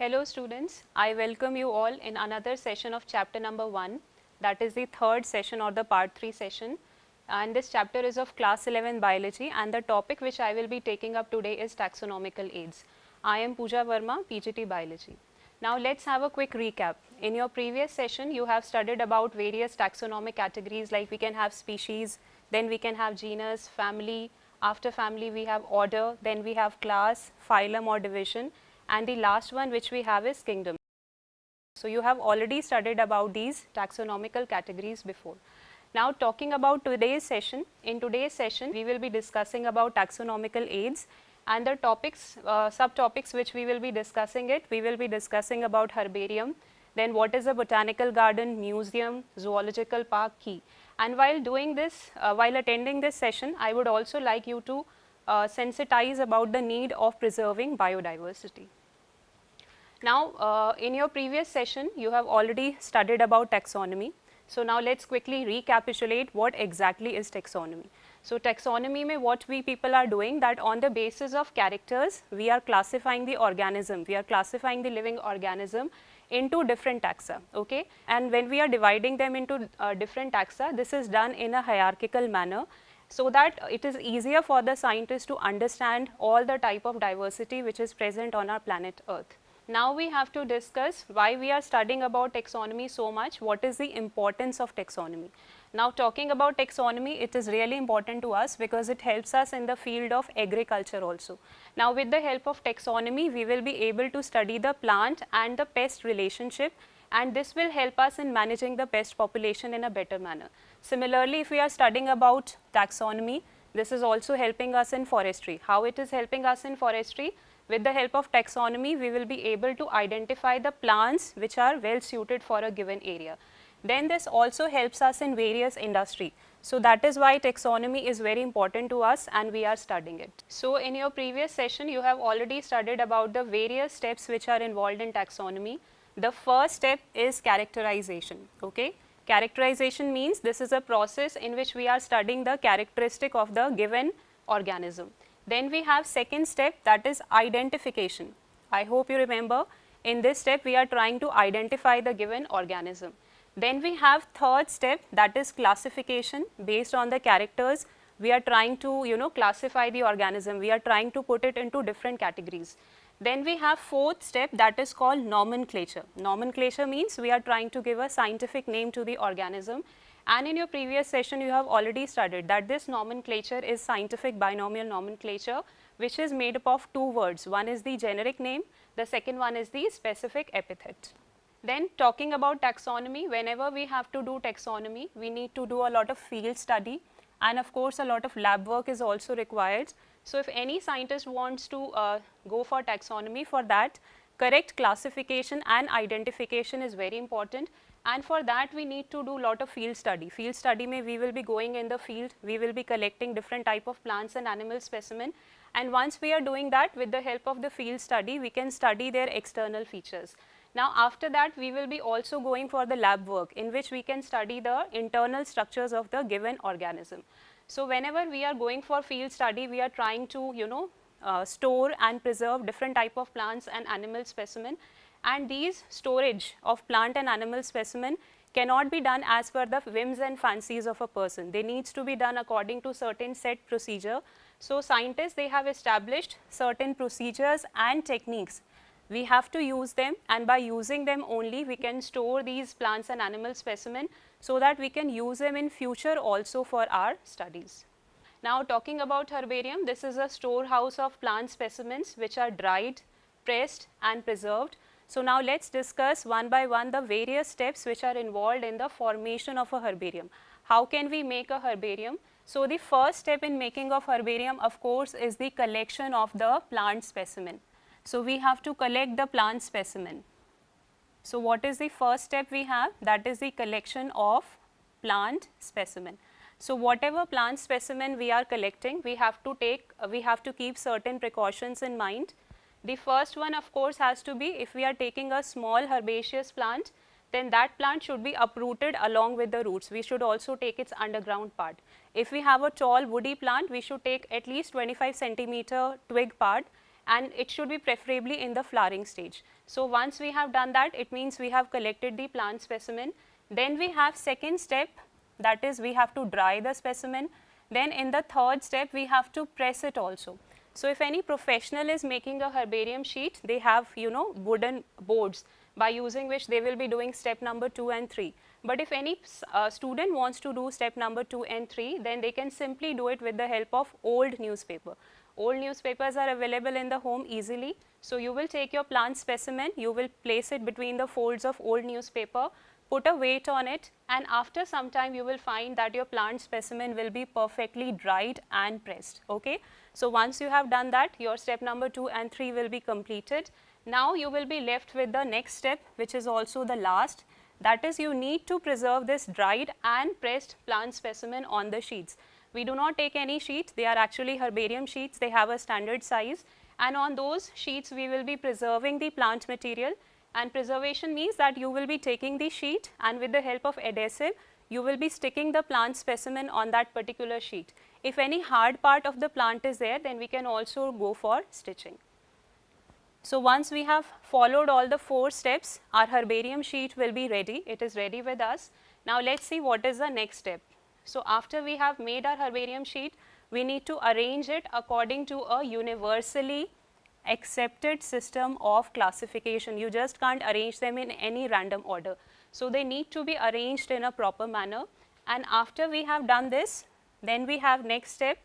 Hello students, I welcome you all in another session of chapter number 1, that is the third session or the part 3 session, and this chapter is of class 11 biology, and the topic which I will be taking up today is taxonomical aids. I am Pooja Verma, PGT biology. Now let's have a quick recap. In your previous session you have studied about various taxonomic categories, like we can have species, then we can have genus, family, after family we have order, then we have class, phylum or division, and the last one which we have is kingdom. So you have already studied about these taxonomical categories before. Now talking about today's session, in today's session we will be discussing about taxonomical aids, and the topics, subtopics which we will be discussing we will be discussing about herbarium, then what is a botanical garden, museum, zoological park, key. And while doing this, while attending this session, I would also like you to sensitize about the need of preserving biodiversity. Now, in your previous session, you have already studied about taxonomy. So now let's quickly recapitulate what exactly is taxonomy. So taxonomy mein what we people are doing, that on the basis of characters, we are classifying the organism, we are classifying the living organism into different taxa, okay? And when we are dividing them into different taxa, this is done in a hierarchical manner, so that it is easier for the scientists to understand all the type of diversity which is present on our planet Earth. Now we have to discuss why we are studying about taxonomy so much, what is the importance of taxonomy. Now talking about taxonomy, it is really important to us because it helps us in the field of agriculture also. Now with the help of taxonomy, we will be able to study the plant and the pest relationship, and this will help us in managing the pest population in a better manner. Similarly, if we are studying about taxonomy, this is also helping us in forestry. How it is helping us in forestry? With the help of taxonomy, we will be able to identify the plants which are well suited for a given area. Then this also helps us in various industry. So that is why taxonomy is very important to us and we are studying it. So in your previous session, you have already studied about the various steps which are involved in taxonomy. The first step is characterization, okay? Characterization means this is a process in which we are studying the characteristic of the given organism. Then we have second step, that is identification. I hope you remember, in this step we are trying to identify the given organism. Then we have third step, that is classification. Based on the characters, we are trying to classify the organism, we are trying to put it into different categories. Then we have fourth step, that is called nomenclature. Nomenclature means we are trying to give a scientific name to the organism. And in your previous session, you have already studied that this nomenclature is scientific binomial nomenclature, which is made up of two words. One is the generic name, the second one is the specific epithet. Then talking about taxonomy, whenever we have to do taxonomy, we need to do a lot of field study, and of course a lot of lab work is also required. So if any scientist wants to go for taxonomy, for that correct classification and identification is very important. And for that we need to do lot of field study. Field study mein we will be going in the field, we will be collecting different type of plants and animal specimen, and once we are doing that, with the help of the field study, we can study their external features. Now after that we will be also going for the lab work, in which we can study the internal structures of the given organism. So whenever we are going for field study, we are trying to store and preserve different type of plants and animal specimen, and these storage of plant and animal specimen cannot be done as per the whims and fancies of a person. They needs to be done according to certain set procedure. So scientists, they have established certain procedures and techniques. We have to use them, and by using them only we can store these plants and animal specimen, so that we can use them in future also for our studies. Now talking about herbarium, this is a storehouse of plant specimens which are dried, pressed and preserved. So now let's discuss one by one the various steps which are involved in the formation of a herbarium. How can we make a herbarium? So the first step in making of herbarium, of course, is the collection of the plant specimen. So we have to collect the plant specimen. So what is the first step we have? That is the collection of plant specimen. So whatever plant specimen we are collecting, we have to keep certain precautions in mind. The first one, of course, has to be, if we are taking a small herbaceous plant, then that plant should be uprooted along with the roots. We should also take its underground part. If we have a tall woody plant, we should take at least 25 centimeter twig part, and it should be preferably in the flowering stage. So once we have done that, it means we have collected the plant specimen. Then we have second step, that is we have to dry the specimen. Then in the third step, we have to press it also. So if any professional is making a herbarium sheet, they have wooden boards by using which they will be doing step number 2 and 3. But if any student wants to do step number 2 and 3, then they can simply do it with the help of old newspaper. Old newspapers are available in the home easily. So you will take your plant specimen, you will place it between the folds of old newspaper, put a weight on it, and after some time you will find that your plant specimen will be perfectly dried and pressed. Okay? So once you have done that, your step number 2 and 3 will be completed. Now you will be left with the next step, which is also the last. That is, you need to preserve this dried and pressed plant specimen on the sheets. We do not take any sheets, they are actually herbarium sheets, they have a standard size, and on those sheets we will be preserving the plant material. And preservation means that you will be taking the sheet and with the help of adhesive, you will be sticking the plant specimen on that particular sheet. If any hard part of the plant is there, then we can also go for stitching. So once we have followed all the 4 steps, our herbarium sheet will be ready. It is ready with us. Now let's see what is the next step. So after we have made our herbarium sheet, we need to arrange it according to a universally accepted system of classification. You just can't arrange them in any random order. So they need to be arranged in a proper manner. And after we have done this, then we have next step.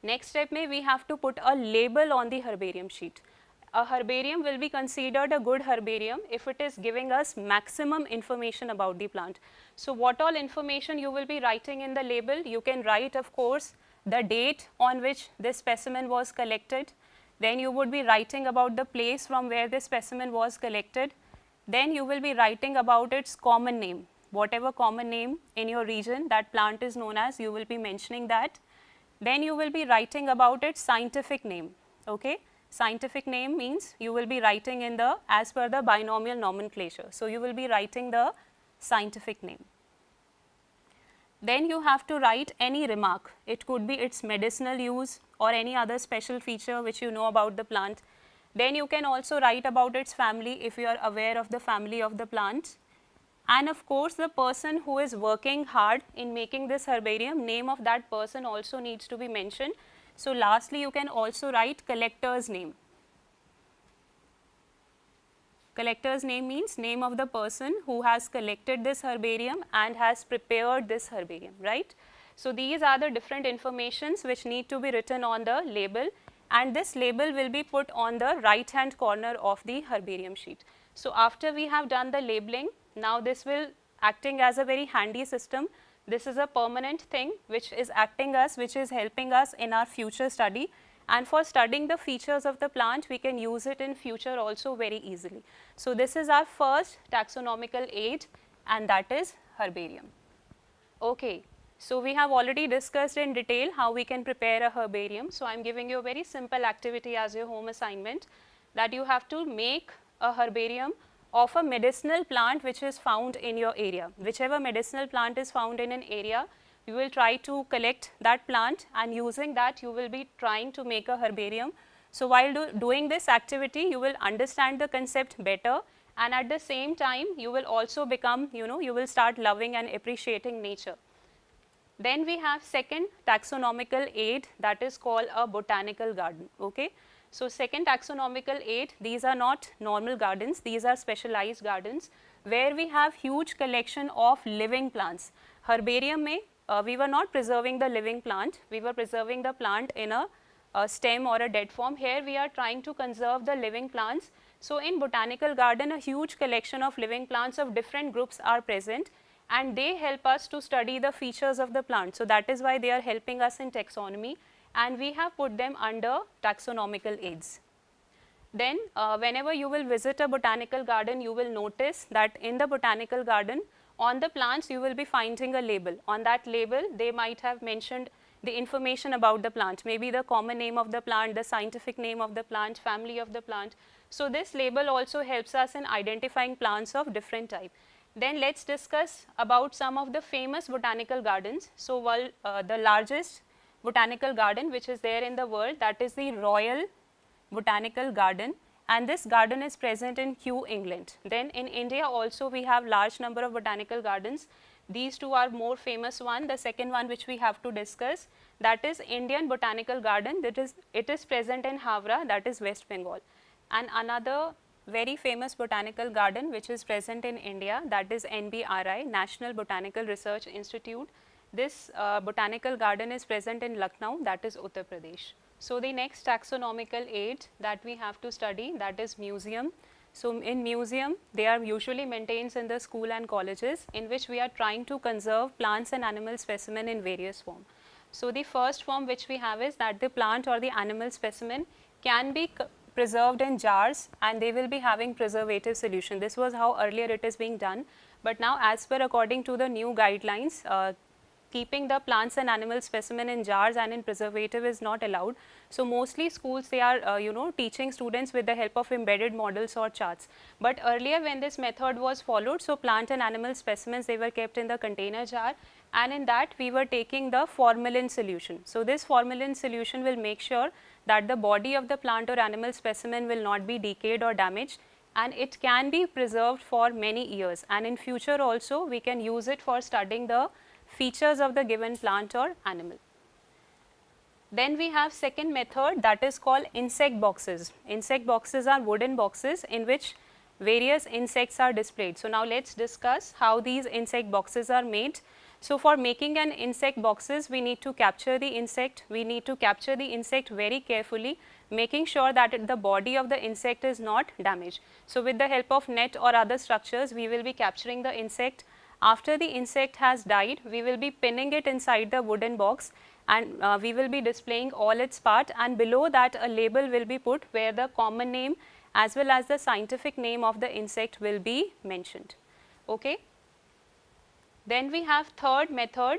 Next step may we have to put a label on the herbarium sheet. A herbarium will be considered a good herbarium if it is giving us maximum information about the plant. So what all information you will be writing in the label? You can write, of course, the date on which this specimen was collected. Then you would be writing about the place from where this specimen was collected. Then you will be writing about its common name. Whatever common name in your region that plant is known as, you will be mentioning that. Then you will be writing about its scientific name. Okay? Scientific name means you will be writing in the as per the binomial nomenclature. So you will be writing the scientific name. Then you have to write any remark. It could be its medicinal use or any other special feature which you know about the plant. Then you can also write about its family if you are aware of the family of the plant. And of course, the person who is working hard in making this herbarium, name of that person also needs to be mentioned. So lastly, you can also write collector's name. Collector's name means name of the person who has collected this herbarium and has prepared this herbarium, right? So these are the different informations which need to be written on the label, and this label will be put on the right hand corner of the herbarium sheet. So after we have done the labeling, now this will acting as a very handy system. This is a permanent thing which is acting us, which is helping us in our future study, and for studying the features of the plant, we can use it in future also very easily. So this is our first taxonomical aid, and that is herbarium. Okay, so we have already discussed in detail how we can prepare a herbarium. So I am giving you a very simple activity as your home assignment, that you have to make a herbarium of a medicinal plant which is found in your area. Whichever medicinal plant is found in an area, you will try to collect that plant, and using that you will be trying to make a herbarium. So while doing this activity, you will understand the concept better, and at the same time you will also become, you will start loving and appreciating nature. Then we have second taxonomical aid, that is called a botanical garden. Okay? So second taxonomical aid, these are not normal gardens, these are specialized gardens where we have huge collection of living plants. Herbarium mein, we were not preserving the living plant, we were preserving the plant in a stem or a dead form. Here we are trying to conserve the living plants. So in botanical garden, a huge collection of living plants of different groups are present, and they help us to study the features of the plant. So that is why they are helping us in taxonomy, and we have put them under taxonomical aids. Then whenever you will visit a botanical garden, you will notice that in the botanical garden, on the plants you will be finding a label. On that label, they might have mentioned the information about the plant, maybe the common name of the plant, the scientific name of the plant, family of the plant. So this label also helps us in identifying plants of different type. Then let's discuss about some of the famous botanical gardens. So while the largest botanical garden which is there in the world, that is the Royal Botanical Garden, and this garden is present in Kew, England. Then in India also we have large number of botanical gardens. These two are more famous one. The second one which we have to discuss, that is Indian Botanical Garden, it is present in Havra, that is West Bengal. And another very famous botanical garden which is present in India, that is NBRI, National Botanical Research Institute. This botanical garden is present in Lucknow, that is Uttar Pradesh. So the next taxonomical aid that we have to study, that is museum. So in museum, they are usually maintained in the school and colleges, in which we are trying to conserve plants and animal specimen in various form. So the first form which we have is that the plant or the animal specimen can be preserved in jars, and they will be having preservative solution. This was how earlier it is being done, but now as per according to the new guidelines, keeping the plants and animal specimen in jars and in preservative is not allowed. So mostly schools, they are teaching students with the help of embedded models or charts. But earlier when this method was followed, so plant and animal specimens, they were kept in the container jar, and in that we were taking the formalin solution. So this formalin solution will make sure that the body of the plant or animal specimen will not be decayed or damaged, and it can be preserved for many years, and in future also we can use it for studying the features of the given plant or animal. Then we have second method, that is called insect boxes. Insect boxes are wooden boxes in which various insects are displayed. So now let's discuss how these insect boxes are made. So for making an insect boxes, we need to capture the insect. We need to capture the insect very carefully, making sure that the body of the insect is not damaged. So with the help of net or other structures, we will be capturing the insect. After the insect has died, we will be pinning it inside the wooden box, and we will be displaying all its part, and below that a label will be put where the common name as well as the scientific name of the insect will be mentioned. Okay. Then we have third method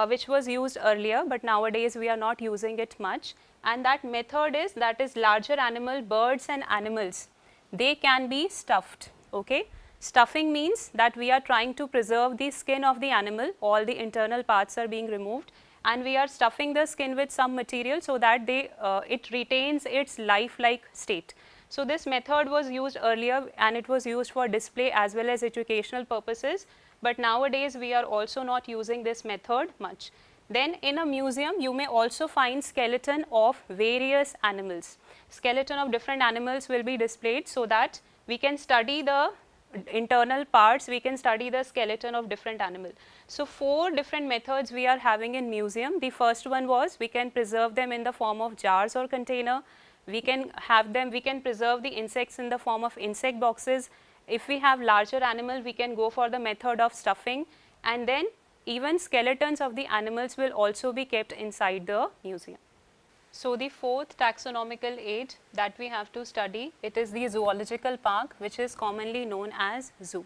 which was used earlier, but nowadays we are not using it much, and that method is, that is larger animal, birds and animals, they can be stuffed. Okay. Stuffing means that we are trying to preserve the skin of the animal, all the internal parts are being removed, and we are stuffing the skin with some material so that it retains its lifelike state. So this method was used earlier, and it was used for display as well as educational purposes, but nowadays we are also not using this method much. Then in a museum, you may also find skeleton of various animals. Skeleton of different animals will be displayed so that we can study the internal parts, we can study the skeleton of different animal. So 4 different methods we are having in museum. The first one was, we can preserve them in the form of jars or container. We can have them, we can preserve the insects in the form of insect boxes. If we have larger animal, we can go for the method of stuffing, and then even skeletons of the animals will also be kept inside the museum. So the fourth taxonomical aid that we have to study, it is the zoological park, which is commonly known as zoo.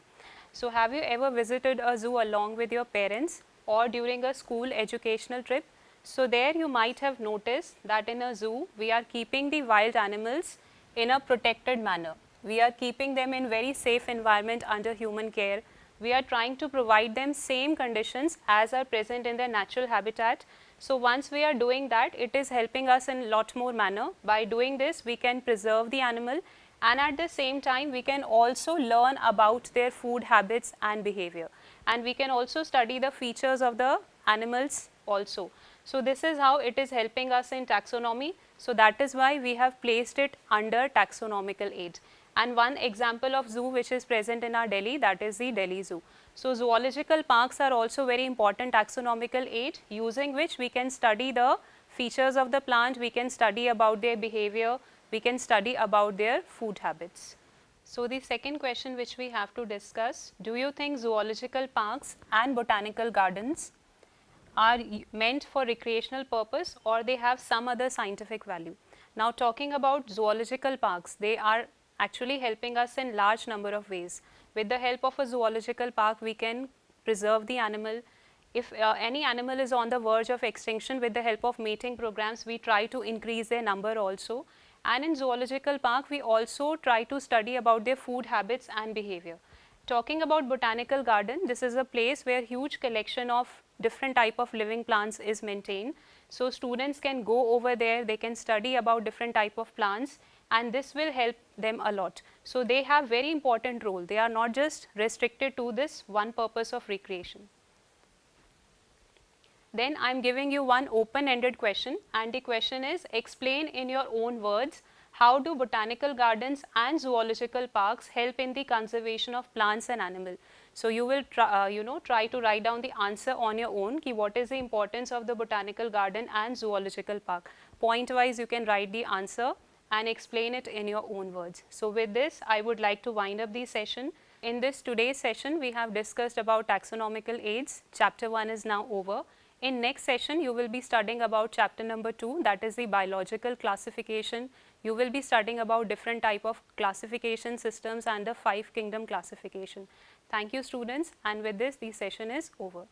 So have you ever visited a zoo along with your parents or during a school educational trip? So there you might have noticed that in a zoo, we are keeping the wild animals in a protected manner. We are keeping them in very safe environment under human care. We are trying to provide them same conditions as are present in their natural habitat. So once we are doing that, it is helping us in lot more manner. By doing this, we can preserve the animal, and at the same time we can also learn about their food habits and behavior, and we can also study the features of the animals also. So this is how it is helping us in taxonomy. So that is why we have placed it under taxonomical aid. And one example of zoo which is present in our Delhi, that is the Delhi Zoo. So zoological parks are also very important taxonomical aid, using which we can study the features of the plant, we can study about their behavior, we can study about their food habits. So the second question which we have to discuss, do you think zoological parks and botanical gardens are meant for recreational purpose, or they have some other scientific value? Now talking about zoological parks, they are actually helping us in large number of ways. With the help of a zoological park, we can preserve the animal. If any animal is on the verge of extinction, with the help of mating programs, we try to increase their number also. And in zoological park, we also try to study about their food habits and behavior. Talking about botanical garden, this is a place where huge collection of different type of living plants is maintained. So students can go over there, they can study about different type of plants, and this will help them a lot. So they have very important role. They are not just restricted to this one purpose of recreation. Then I am giving you one open-ended question, and the question is, explain in your own words, how do botanical gardens and zoological parks help in the conservation of plants and animals? So you will try to write down the answer on your own, ki what is the importance of the botanical garden and zoological park. Point wise you can write the answer and explain it in your own words. So with this I would like to wind up the session. In this today's session we have discussed about taxonomical aids. Chapter 1 is now over. In next session you will be studying about chapter number 2, that is the biological classification. You will be studying about different type of classification systems and the 5 kingdom classification. Thank you students, and with this the session is over.